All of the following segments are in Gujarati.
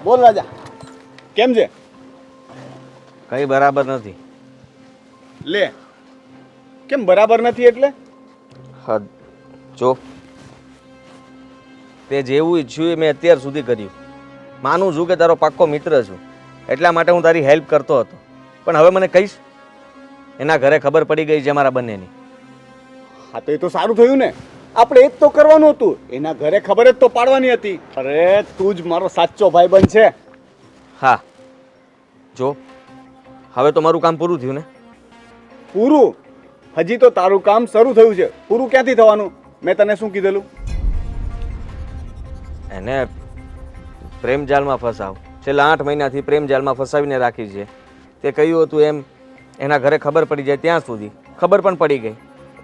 બોલ રાજા, કેમ છે? કઈ બરાબર નથી. લે, કેમ બરાબર નથી એટલે? હદ જો તે જેવું ઈચ્છ્યું એ મેં અત્યાર સુધી કર્યું. માનું છું કે તારો પાક્કો મિત્ર છું, એટલા માટે હું તારી હેલ્પ કરતો હતો. પણ હવે મને કહીશ, એના ઘરે ખબર પડી ગઈ છે અમારા બંનેની. હા તો એ તો સારું થયું ને. આપણે એ જ તો કરવાનું હતું. એના ઘરે ખબર જ તો પાડવાની હતી. અરે તું જ મારો સાચો ભાઈબંધ છે. હા જો હવે તો મારું કામ પૂરું થયું ને. પૂરું? હજી તો તારું કામ શરૂ થયું છે. પૂરું ક્યાંથી થવાનું? મેં તને શું કીધેલું? એને પ્રેમ જાળમાં ફસાવ. છેલ્લા 8 મહિનાથી પ્રેમ જાળમાં ફસાવીને રાખી છે. તે કહ્યું હતું એમ એના ઘરે ખબર પડી જાય ત્યાં સુધી ખબર પણ પડી ગઈ.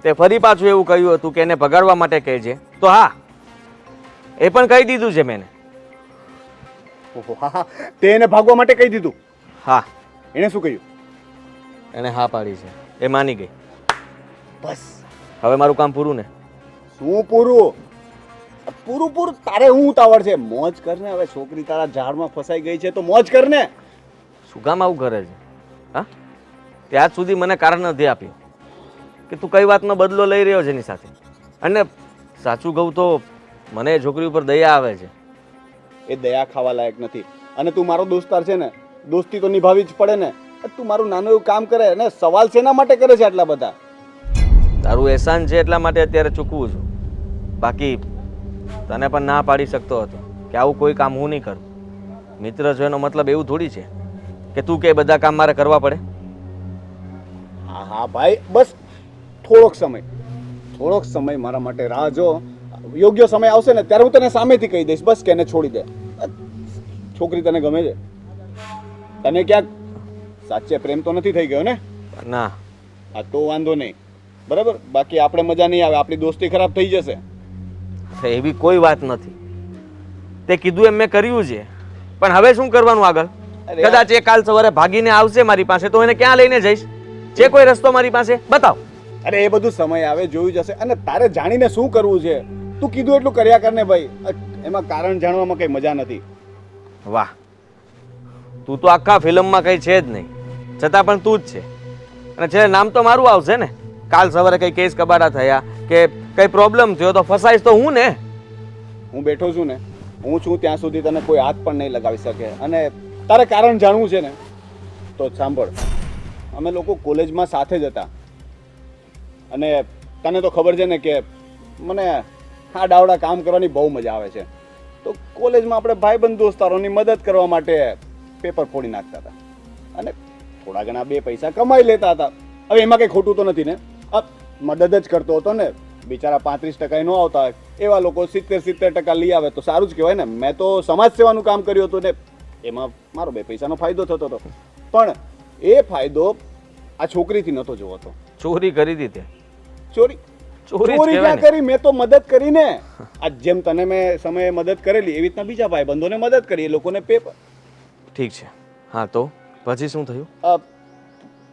તે ફરી પાછું એવું કહ્યું હતું કે એને ભગાડવા માટે કહેજે. તો હા, એ પણ કહી દીધું છે મેં. ઓહો, હા હા, તે એને ભાગવા માટે કહી દીધું? હા. એણે શું કહ્યું? એને હા પાડી છે. એ માની ગઈ. બસ હવે મારું કામ પૂરું ને. શું પૂરું? પૂરું પૂરું તારે હું ઉતાવળ છે? મોજ કરને. હવે છોકરી તારા ઝાડમાં ફસાઈ ગઈ છે તો મોજ કરને. શું કામ આવું કરે છે? હા, ત્યાર સુધી મને કારણ નથી આપ્યું કે તું કઈ વાતનો બદલો લઈ રહ્યો છે એની સાથે. અને સાચું કહું તો મને એ છોકરી ઉપર દયા આવે છે. એ દયા ખાવા લાયક નથી. અને તું મારો દોસ્તાર છે ને, દોસ્તી તો નિભાવવી જ પડે ને. તું મારું નાનું એવું કામ કરે અને સવાલ શેના માટે કરે છે આટલા બધા? તારું એહસાન છે એટલા માટે અત્યારે ચૂકવું છું. બાકી તને પણ ના પાડી શકતો હતો કે આવું કોઈ કામ હું નહીં કરું. મિત્ર છો એનો મતલબ એવું થોડી છે કે તું કે બધા કામ મારે કરવા પડે. હા હા ભાઈ, બસ થોડોક સમય મારા માટે રાહ જો. યોગ્ય સમય આવશે ને ત્યારે હું તને સામેથી કહી દઈશ બસ કે એને છોડી દે. છોકરી તને ગમે છે? તને ક્યાંક સાચે પ્રેમ તો નથી થઈ ગયો ને? ના. હા તો વાંધો નહીં, બરાબર. બાકી આપણે મજા નહીં આવે, આપણી દોસ્તી ખરાબ થઈ જશે. એવી કોઈ વાત નથી. તે કીધું એમ મેં કર્યું છે. પણ હવે શું કરવાનું આગળ? કદાચ એ કાલ સવારે ભાગીને આવશે મારી પાસે તો એને ક્યાં લઈને જઈશ? છે કોઈ રસ્તો મારી પાસે? બતાવ. અરે એ બધું સમય આવે જોયું જશે. અને તારે જાણીને શું કરવું છે? તું કીધું એટલું કર્યા કરને ભાઈ. એમાં કારણ જાણવામાં કઈ મજા નથી. વાહ, તું તો આખા ફિલ્મમાં કઈ છે જ નહીં, છતાં પણ તું જ છે. અને છેલ્લે નામ તો મારું આવશે ને. કાલ સવારે કઈ કેસ કબાડા થયા કે કઈ પ્રોબ્લેમ થયો તો ફસાઈશ તો હું ને. હું બેઠો છું ને, હું છું ત્યાં સુધી તને કોઈ હાથ પણ નહીં લગાવી શકે. અને તારે કારણ જાણવું છે ને તો સાંભળ. અમે લોકો કોલેજમાં સાથે જ હતા. અને તને તો ખબર છે ને કે મને આ ડાવડા કામ કરવાની બહુ મજા આવે છે. તો કોલેજમાં આપણે ભાઈબંધ દોસ્તારોની મદદ કરવા માટે પેપર ફોડી નાખતા હતા. અને થોડા ઘણા 2 પૈસા કમાઈ લેતા હતા. હવે એમાં કંઈ ખોટું તો નથી ને? મદદ જ કરતો હતો ને. બિચારા 35% ન આવતા હોય એવા લોકો 70% લઈ આવે તો સારું જ કહેવાય ને. મેં તો સમાજ સેવાનું કામ કર્યું હતું ને એમાં મારો 2 પૈસાનો ફાયદો થતો હતો. પણ એ ફાયદો આ છોકરીથી નહોતો જોતો. ચોરી કરી દીધી. ચોરી ક્યાં કરી? મેં તો મદદ કરી ને. આ જેમ તને મેં સમયે મદદ કરેલી એવી રીતના બીજા ભાઈબંધોને મદદ કરી. એ લોકોને પેપર. ઠીક છે. હા તો પછી શું થયું?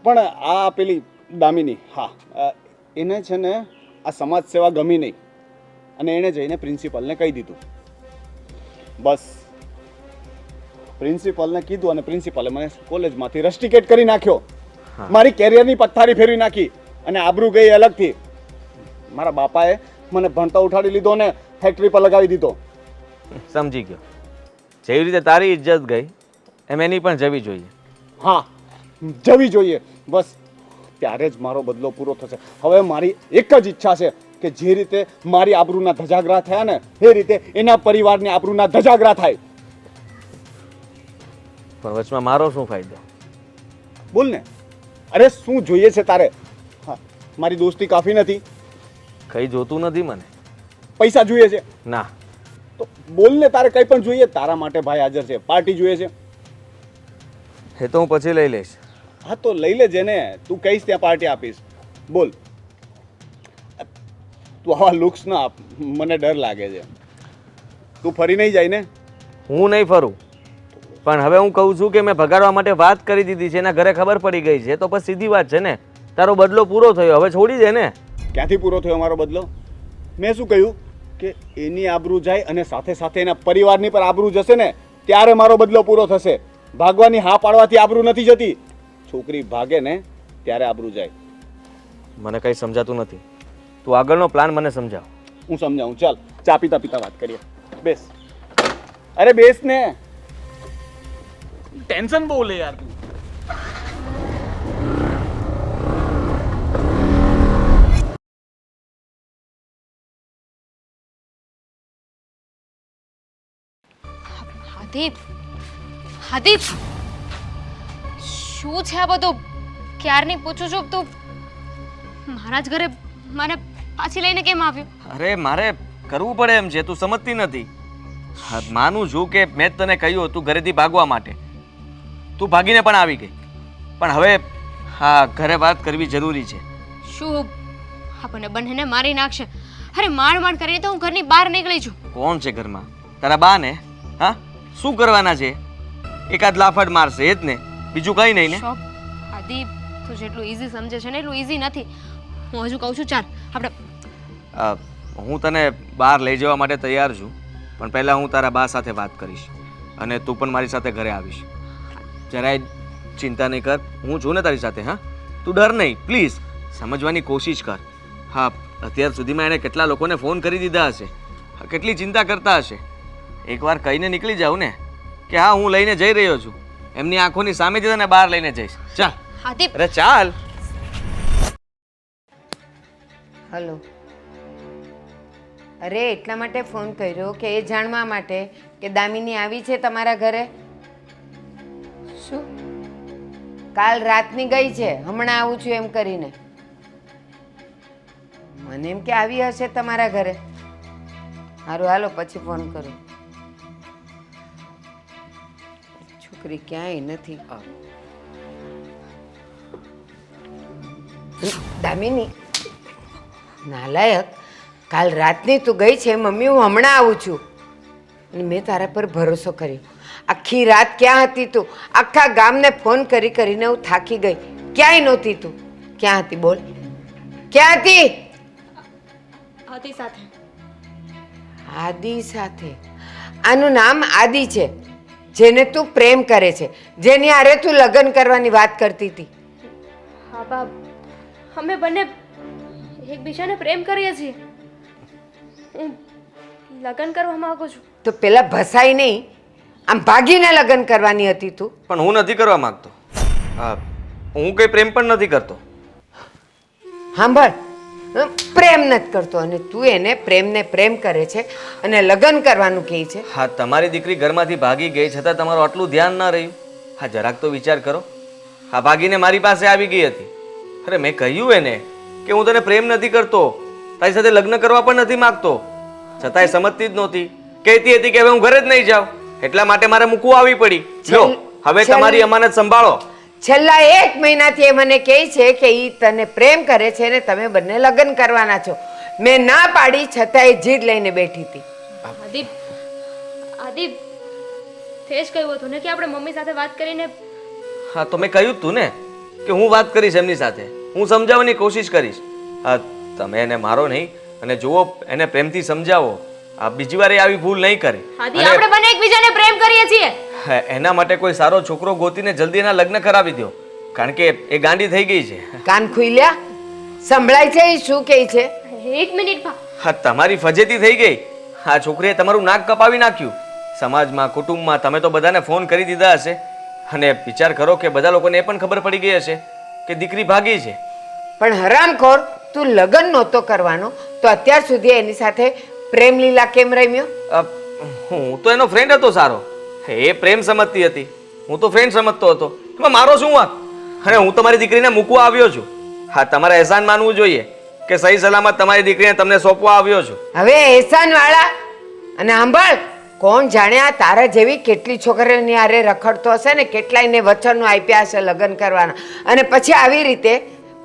પણ આ પેલી દામિની, હા, એને છે ને આ સમાજ સેવા ગમી નહીં. અને એણે જઈને પ્રિન્સિપલને કહી દીધું. બસ પ્રિન્સિપલને કીધું અને પ્રિન્સિપલે મને કોલેજમાંથી રસ્ટિકેટ કરી નાખ્યો. મારી કેરિયરની પથ્થારી ફેરવી નાખી. અને આબરૂ ગઈ અલગથી. મારા બાપાએ મને ભણતા ઉઠાડી લીધો ને ફેક્ટરી પર લગાવી દીધો. સમજી ગયો. જેવી રીતે તારી ઇજ્જત ગઈ એમ એની પણ જવી જોઈએ. હા, જવી જોઈએ. બસ ત્યારે જ મારો બદલો પૂરો થશે. હવે મારી એક જ ઈચ્છા છે કે જે રીતે મારી આબરૂના ધજાગરા થયા ને એ રીતે એના પરિવારની આબરૂના ધજાગરા થાય. પણ વચમાં મારો શું ફાયદો? બોલ ને. અરે શું જોઈએ છે તારે? હા, મારી દોસ્તી કાફી નથી? કઈ જોતું નથી મને. પૈસા જોઈએ છે? ના. તો બોલ ને, તારે કઈ પણ જોઈએ? તારા માટે ભાઈ હાજર છે. પાર્ટી જોઈએ છે? એ તો હું પછી લઈ લઈશ. હા તો લઈ લેજે ને. તું કહીશ ત્યાં પાર્ટી આપીશ. બોલ. તું આવા લુક્સ ના આપ, મને ડર લાગે છે. તું ફરી નહીં જાય ને? હું નહીં ફરું. પણ હવે હું કહું છું કે મેં ભગાડવા માટે વાત કરી દીધી છે. એના ઘરે ખબર પડી ગઈ છે તો બસ સીધી વાત છે ને. તારો બદલો પૂરો થયો, હવે છોડી દે ને. ક્યાંથી પૂરો થયો મારો બદલો? મેં શું કહ્યું કે એની આબરૂ જાય અને સાથે સાથે એના પરિવારની પર આબરૂ જશે ને ત્યારે મારો બદલો પૂરો થશે. ભાગવાની હા પાડવાથી આબરૂ નથી જતી. છોકરી ભાગે ને ત્યારે આબરૂ જાય. મને કંઈ સમજાતું નથી. તું આગળનો પ્લાન મને સમજાવ. હું સમજાવું. ચાલ ચા પીતા પીતા વાત કરીએ. બેસ. અરે બેસ ને. ટેન્શન બહુ લે યાર તું. હાદીપ, હાદીપ, શું છે આ બધું? ક્યારની પૂછું છું તું મારા જ ઘરે મને પાછી લઈને કેમ આવ્યો? અરે મારે કરવું પડે એમ છે, તું સમજતી નથી. હા, માનું છું કે મેં જ તને કહ્યું હતું ઘરેથી ભાગવા માટે. તું ભાગીને પણ આવી ગઈ. પણ હવે હા, ઘરે વાત કરવી જરૂરી છે. શું આપણને બંનેને મારી નાખશે? અરે માંડ માંડ કરીને તો હું ઘરની બહાર નીકળી છું. કોણ છે ઘરમાં? તારા બા ને? હા, શું કરવાના છે? એકાદ લાફડ મારશે એ જ ને, બીજું કંઈ નહીં ને. શોપ હાદીપ, તું જેટલું ઈઝી સમજે છે ને એટલું ઈઝી નથી. હું હજુ કહું છું, ચાલ આપણે. હું તને બહાર લઈ જવા માટે તૈયાર છું, પણ પહેલાં હું તારા બા સાથે વાત કરીશ અને તું પણ મારી સાથે ઘરે આવીશ. જરાય ચિંતા નહીં કર, હું છું ને તારી સાથે. હા, તું ડર નહીં, પ્લીઝ સમજવાની કોશિશ કર. હા, અત્યાર સુધીમાં એણે કેટલા લોકોને ફોન કરી દીધા હશે, કેટલી ચિંતા કરતા હશે. એકવાર કહીને નીકળી જાઉં ને કે હા હું લઈને જઈ રહ્યો છું, એમની આંખોની સામેથી તને બહાર લઈને જઈશ. ચાલ. હાદીપ, અરે ચાલ. હલો. અરે એટલા માટે ફોન કર્યો કે એ જાણવા માટે કે દામિની આવી છે તમારા ઘરે. શું? કાલ રાતની ગઈ છે, હમણાં આવું છું એમ કરીને. મને એમ કે આવી હશે તમારા ઘરે. સારું હાલો પછી ફોન કરું. છોકરી ક્યાંય નથી. દામિની નાલાયક, કાલ રાતની તું ગઈ છે મમ્મી હું હમણાં આવું છું અને મેં તારા પર ભરોસો કર્યો. આખી રાત ક્યાં હતી તું? આખા ગામને ફોન કરી કરીને હું થાકી ગઈ. ક્યાંય નહોતી તું. ક્યાં હતી બોલ? ક્યાં હતી? આદિ સાથે. આદિ સાથે? આનું નામ આદિ છે, જેને તું પ્રેમ કરે છે, જેની હારે તું લગ્ન કરવાની વાત કરતી હતી. હા બાપ, અમે બંને એકબીજાને પ્રેમ કરીએ છીએ. હું લગ્ન કરવા માંગુ છું. તો પેલા ભસાઈ નહીં, આમ ભાગીને લગ્ન કરવાની હતી તું. પણ હું નથી કરવા માંગતો. હા, હું કંઈ પ્રેમ પણ નથી કરતો. સાંભળ, પ્રેમ નથી કરતો અને તું એને પ્રેમને પ્રેમ કરે છે અને લગ્ન કરવાનું કહે છે. હા, તમારી દીકરી ઘરમાંથી ભાગી ગઈ છતાં તમારું આટલું ધ્યાન ના રહ્યું. હા, જરાક તો વિચાર કરો. હા, ભાગીને મારી પાસે આવી ગઈ હતી. અરે મેં કહ્યું એને કે હું તને પ્રેમ નથી કરતો, તારી સાથે લગ્ન કરવા પણ નથી માંગતો, છતાંય સમજતી જ નહોતી. કહેતી હતી કે હવે હું ઘરે જ નહીં જાઉં, એટલા માટે મારે મૂકવું આવી પડી. લો, હવે તમારી અમાનત સંભાળો. છેલ્લા 1 મહિનાથી એ મને કહે છે કે એ તને પ્રેમ કરે છે ને તમે બંને લગ્ન કરવાના છો. મેં ના પાડી છતાં એ જીદ લઈને બેઠી હતી. આદિપ, આદિપ, તે જ કહ્યું હતું ને કે આપણે મમ્મી સાથે વાત કરીને. હા, તો મેં કહ્યું જ તું ને કે હું વાત કરીશ એમની સાથે, હું સમજાવવાની કોશિશ કરીશ. હા, તમે એને મારો નહીં અને જુઓ એને પ્રેમથી સમજાવો. આ બીજી વાર આવી ભૂલ નહીં કરે. આદિ, આપણે બંને એકબીજાને પ્રેમ કરીએ છીએ. એના માટે કોઈ સારો છોકરો ગોતીને જલ્દી એના લગ્ન કરાવી દો, કારણ કે એ ગાંડી થઈ ગઈ છે. કાન ખુલ્યા? સંભળાય છે એ શું કહે છે? 1 મિનિટ બા. હા, તમારી ફજેતી થઈ ગઈ. આ છોકરીએ તમારું નાક કપાવી નાખ્યું. સમાજમાં, કુટુંબમાં તમે તો બધાને ફોન કરી દીધા હશે અને વિચાર કરો કે બધા લોકોને એ પણ ખબર પડી ગઈ હશે કે દીકરી ભાગી છે. પણ હરામખોર, તું લગ્ન નહોતો કરવાનો તો અત્યાર સુધી એની સાથે પ્રેમ લીલા કેમ રમ્યો? હું તો એનો ફ્રેન્ડ હતો સારો, એ પ્રેમ સમજતી હતી, હું તો ફ્રેન્ડ સમજતો હતો. એમાં મારો શું વાંક? અને હું તમારી દીકરીને મૂકવા આવ્યો છું. હા, તમારે એહસાન માનવું જોઈએ કે સહી સલામત તમારી દીકરીને તમને સોંપવા આવ્યો છું. હવે એહસાન વાળા અને સાંભળ, કોણ જાણે આ તારા જેવી કેટલી છોકરીઓની હારે રખડતો હશે ને, કેટલાયને વચનો આપ્યા હશે લગ્ન કરવાના અને પછી આવી રીતે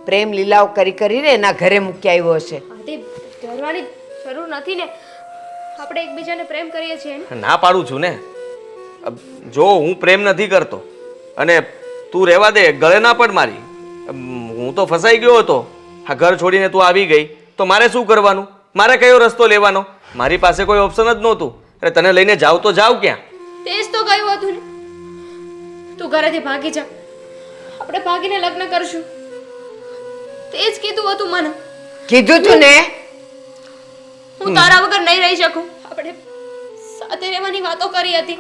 પ્રેમ લીલાઓ કરી કરીને એના ઘરે મૂકી આવ્યો હશે. આદિપ, ડરવાની જરૂર નથી ને, આપણે એકબીજાને પ્રેમ કરીએ છીએ. ના પાડું છું ને. જો હું પ્રેમ નથી કરતો અને તું રહેવા દે, ગળે ના પડ મારી. હું તો ફસાઈ ગયો હતો. આ ઘર છોડીને તું આવી ગઈ તો મારે શું કરવાનું? મારે કયો રસ્તો લેવાનો? મારી પાસે કોઈ ઓપ્શન જ નહોતું. અરે તને લઈને જાવ તો જાવ ક્યાં? તે જ તો કહ્યું હતું ને, તું ઘરેથી ભાગી જા, આપણે ભાગીને લગ્ન કરશું. તે જ કીધું હતું મને. કીધું તું ને. હું તારા વગર નહીં રહી શકું. આપણે સાથે રહેવાની વાતો કરી હતી.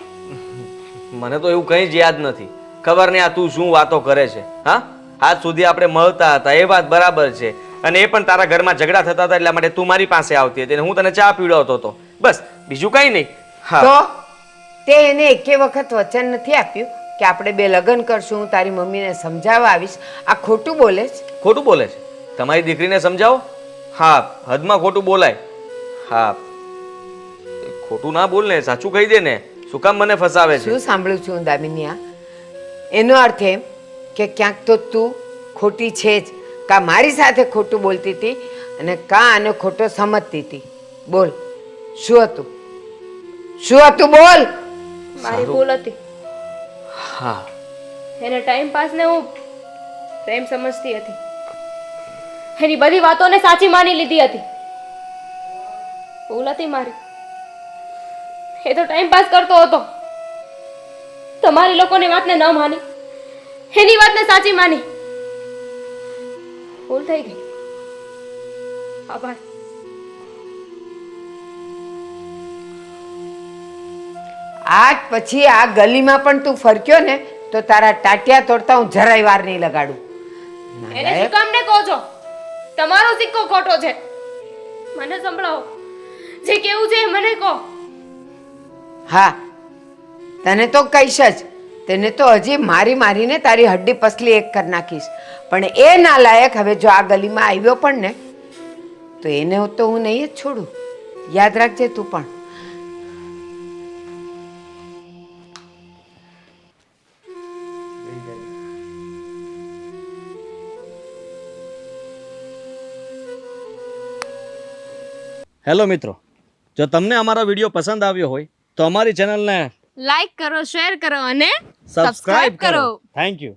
મને તો એવું કંઈ જ યાદ નથી. ખબર નહીં આ તું શું વાતો કરે છે. હા, આજ સુધી આપણે મળતા હતા એ વાત બરાબર છે, અને એ પણ તારા ઘરમાં ઝઘડા થતા હતા એટલા માટે તું મારી પાસે આવતી હતી અને હું તને ચા પીવડાવતો હતો. બસ, બીજું કંઈ નહીં. હા, તો તે એને એકે વખત વચન નથી આપ્યું કે આપણે બે લગ્ન કરશું, હું તારી મમ્મીને સમજાવવા આવીશ? આ ખોટું બોલે છે. ખોટું બોલે છે. તમારી દીકરીને સમજાવો. હા, હદમાં ખોટું બોલાય. હા, ખોટું ના બોલ ને, સાચું કહી દે ને. શું કામ મને ફસાવે છે? શું સાંભળું છું દામિની? આ એનો અર્થ એમ કે ક્યાંક તો તું ખોટી છે જ, કાં મારી સાથે ખોટું બોલતી હતી અને કાં આનો ખોટો સમજતી હતી. બોલ, શું હતું? શું હતું? બોલ. મારી ભૂલ હતી. હા, એને ટાઈમ પાસને હું પ્રેમ સમજતી હતી. એની બધી વાતોને સાચી માની લીધી હતી. ભૂલ હતી મારી. એ તો ટાઈમ પાસ કરતો હતો. તમારી લોકોની વાતને ન માની, એની વાતને સાચી માની. ભૂલ થઈ ગઈ. આભાર. આજ પછી આ ગલીમાં પણ તું ફરક્યો ને તો તારા ટાટિયા તોડતા હું જરાય વાર નહીં લગાડું. એને શું કામ ને કહો છો? તમારો સિક્કો ખોટો છે. મને સંભળાવો, જે કેવું છે એ મને કહો. હા, તને તો કહીશ જ. તેને તો હજી મારી મારીને તારી હડ્ડી પસલી એક કરી નાખીશ. પણ એ નાલાયક હવે જો આ ગલીમાં આવ્યો પણ ને તો એને તો હું નહીં જ છોડું. યાદ રાખજે તું પણ. હેલો મિત્રો, જો તમને અમારો વિડીયો પસંદ આવ્યો હોય તો અમારી ચેનલને લાઈક કરો, શેર કરો અને સબસ્ક્રાઇબ કરો. Thank you.